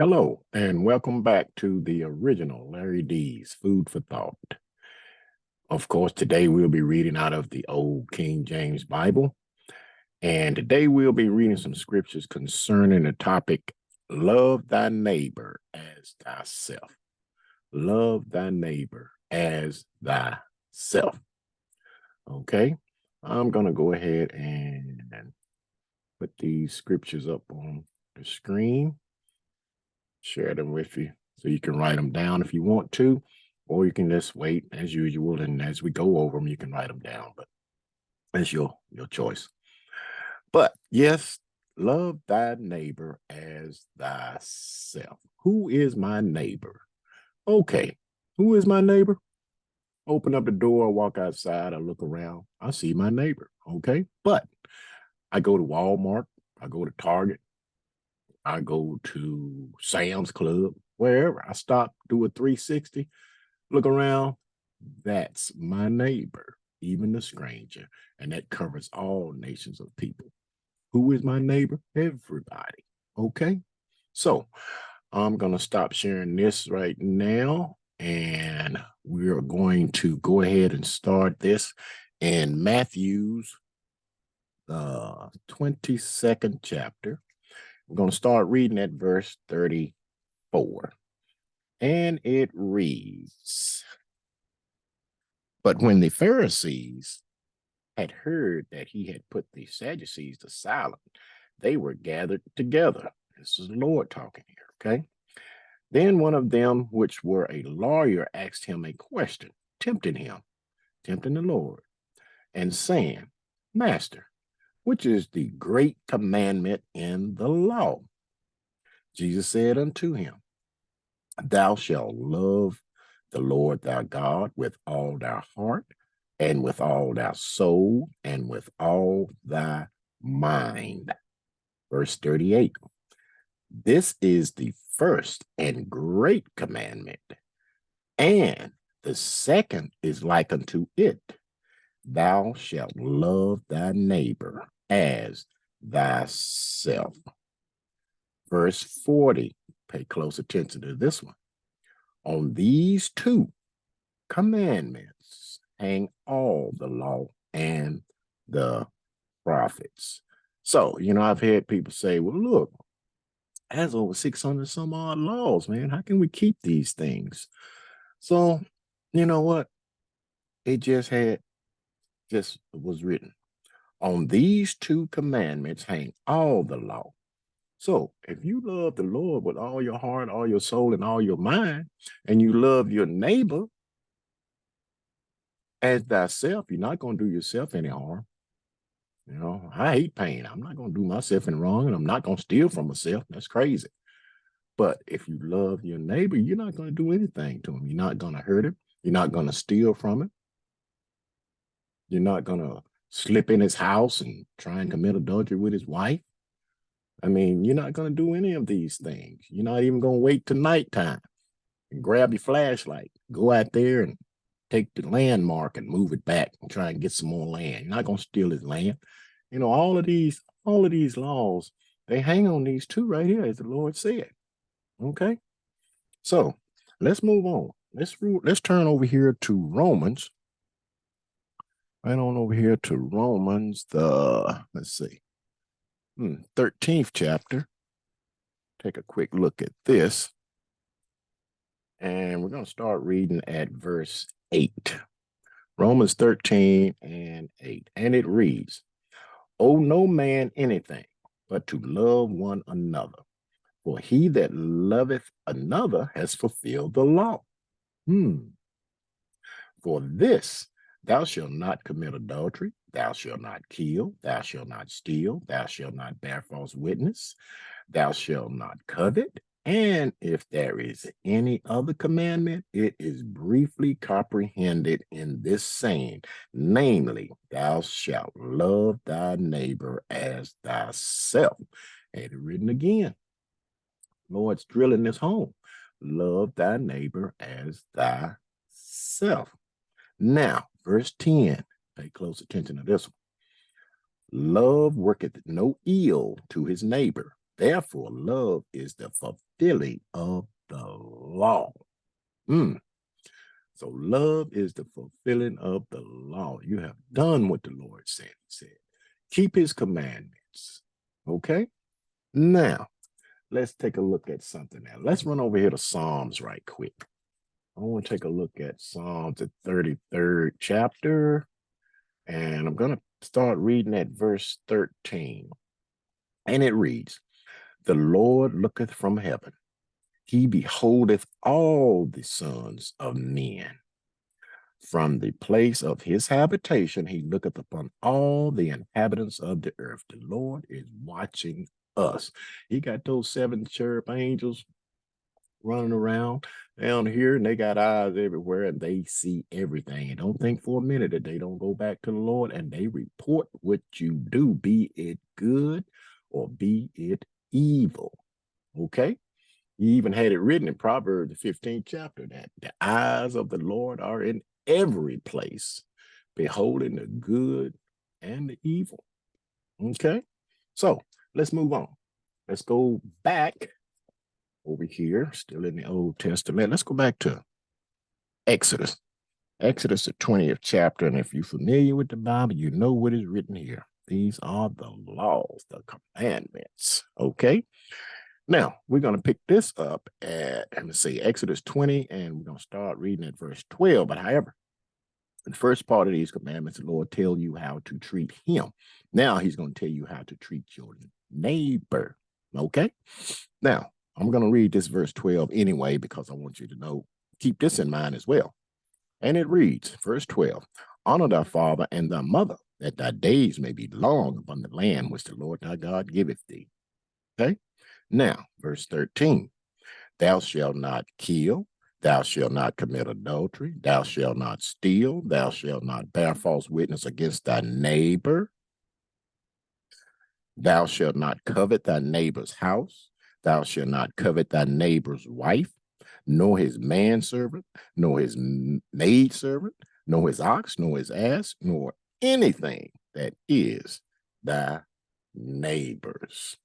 Hello, and welcome back to the original Larry D's Food for Thought. Of course, today we'll be reading out of the Old King James Bible, and today we'll be reading some scriptures concerning the topic, love thy neighbor as thyself. Love thy neighbor as thyself. Okay, I'm going to go ahead and put these scriptures up on the screen. Share them with you so you can write them down if you want to, or you can just wait as usual, and as we go over them you can write them down, but that's your choice. But yes, love thy neighbor as thyself. Who is my neighbor? Okay, who is my neighbor? Open up the door, walk outside, I look around, I see my neighbor. Okay, but I go to Walmart, I go to Target, I go to Sam's Club, wherever. I stop, do a 360, look around. That's my neighbor, even the stranger. And that covers all nations of people. Who is my neighbor? Everybody. Okay. So I'm going to stop sharing this right now. And we're going to go ahead and start this in Matthew's 22nd chapter. We're going to start reading at verse 34. And it reads, "But when the Pharisees had heard that he had put the Sadducees to silence, they were gathered together." This is the Lord talking here, okay? "Then one of them, which were a lawyer, asked him a question, tempting the Lord, and saying, Master, which is the great commandment in the law? Jesus said unto him, Thou shalt love the Lord thy God with all thy heart, and with all thy soul, and with all thy mind." Verse 38. "This is the first and great commandment, and the second is like unto it. Thou shalt love thy neighbor as thyself." Verse 40. Pay close attention to this one. "On these two commandments hang all the law and the prophets." So, I've had people say, well, look, that's over 600 some odd laws, man. How can we keep these things? So, you know what? It just was written. On these two commandments hang all the law. So if you love the Lord with all your heart, all your soul, and all your mind, and you love your neighbor as thyself, you're not going to do yourself any harm. I hate pain. I'm not going to do myself any wrong, and I'm not going to steal from myself. That's crazy. But if you love your neighbor, you're not going to do anything to him. You're not going to hurt him. You're not going to steal from him. You're not going to slip in his house and try and commit adultery with his wife. I mean, you're not going to do any of these things. You're not even going to wait till nighttime and grab your flashlight, go out there and take the landmark and move it back and try and get some more land. You're not going to steal his land. All of these laws, they hang on these two right here, as the Lord said. Okay. So let's move on. Let's turn over here to Romans. Right on over here to Romans, let's see, 13th chapter. Take a quick look at this. And we're going to start reading at verse 8. Romans 13 and 8. And it reads, "Owe no man anything but to love one another. For he that loveth another has fulfilled the law. For this, thou shalt not commit adultery, thou shalt not kill, thou shalt not steal, thou shalt not bear false witness, thou shalt not covet. And if there is any other commandment, it is briefly comprehended in this saying, namely, thou shalt love thy neighbor as thyself." And it written again. Lord's drilling this home. Love thy neighbor as thyself. Now, verse 10, pay close attention to this one. "Love worketh no ill to his neighbor. Therefore, love is the fulfilling of the law. So love is the fulfilling of the law. You have done what the Lord said. He said, keep his commandments. Okay? Now, let's take a look at something now. Let's run over here to Psalms right quick. I want to take a look at Psalms, the 33rd chapter. And I'm going to start reading at verse 13. And it reads, the Lord looketh from heaven. He beholdeth all the sons of men. From the place of his habitation, he looketh upon all the inhabitants of the earth. The Lord is watching us. He got those 7 cherub angels running around down here, and they got eyes everywhere, and they see everything. And don't think for a minute that they don't go back to the Lord and they report what you do, be it good or be it evil. Okay? He even had it written in Proverbs, the 15th chapter, that the eyes of the Lord are in every place, beholding the good and the evil. Okay? So let's move on. Let's go back over here, still in the Old Testament. Let's go back to Exodus. Exodus, the 20th chapter. And if you're familiar with the Bible, you know what is written here. These are the laws, the commandments. Okay? Now, we're going to pick this up at, let me see, Exodus 20, and we're going to start reading at verse 12. But however, the first part of these commandments, the Lord tells you how to treat him. Now he's going to tell you how to treat your neighbor. Okay? Now, I'm going to read this verse 12 anyway, because I want you to know, keep this in mind as well. And it reads, verse 12, honor thy father and thy mother, that thy days may be long upon the land which the Lord thy God giveth thee. Okay? Now, verse 13, thou shalt not kill, thou shalt not commit adultery, thou shalt not steal, thou shalt not bear false witness against thy neighbor, thou shalt not covet thy neighbor's house, thou shalt not covet thy neighbor's wife, nor his manservant, nor his maidservant, nor his ox, nor his ass, nor anything that is thy neighbor's.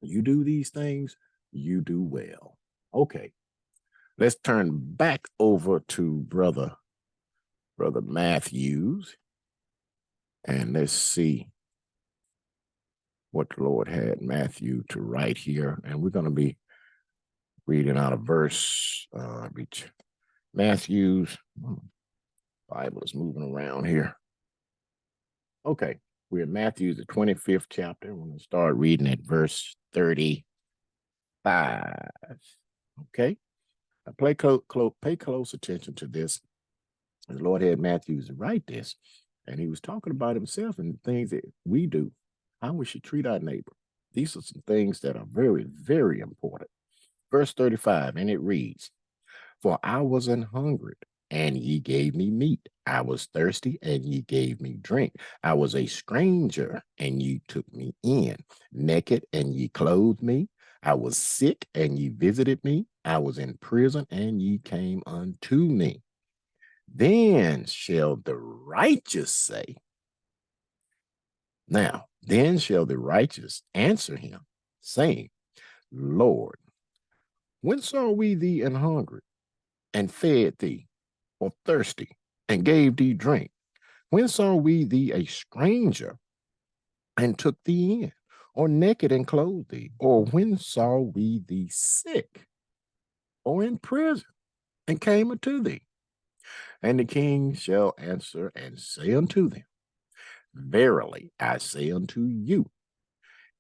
You do these things, you do well. Okay, let's turn back over to Brother Matthews, and let's see what the Lord had Matthew to write here. And we're going to be reading out a verse, Matthew's Bible is moving around here. Okay, we're in Matthew's, the 25th chapter. We're going to start reading at verse 35. Okay, pay close attention to this. The Lord had Matthew write this, and he was talking about himself and the things that we do, how we should treat our neighbor. These are some things that are very, very important. Verse 35, and it reads, for I was an hungered, and ye gave me meat. I was thirsty, and ye gave me drink. I was a stranger, and ye took me in. Naked, and ye clothed me. I was sick, and ye visited me. I was in prison, and ye came unto me. Then shall the righteous say, now, then shall the righteous answer him, saying, Lord, when saw we thee an hungry, and fed thee, or thirsty, and gave thee drink? When saw we thee a stranger, and took thee in, or naked and clothed thee? Or when saw we thee sick, or in prison, and came unto thee? And the king shall answer and say unto them, verily I say unto you,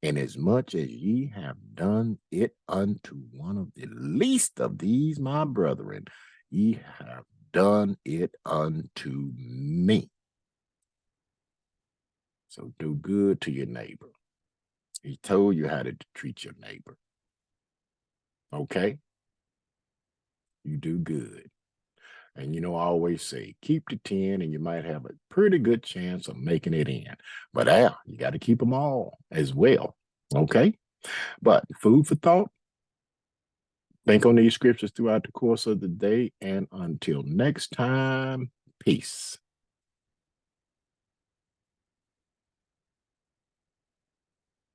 inasmuch as ye have done it unto one of the least of these my brethren, ye have done it unto me. So do good to your neighbor. He told you how to treat your neighbor. Okay? You do good. And I always say, keep the 10 and you might have a pretty good chance of making it in. But you got to keep them all as well. Okay? But food for thought. Think on these scriptures throughout the course of the day. And until next time, peace.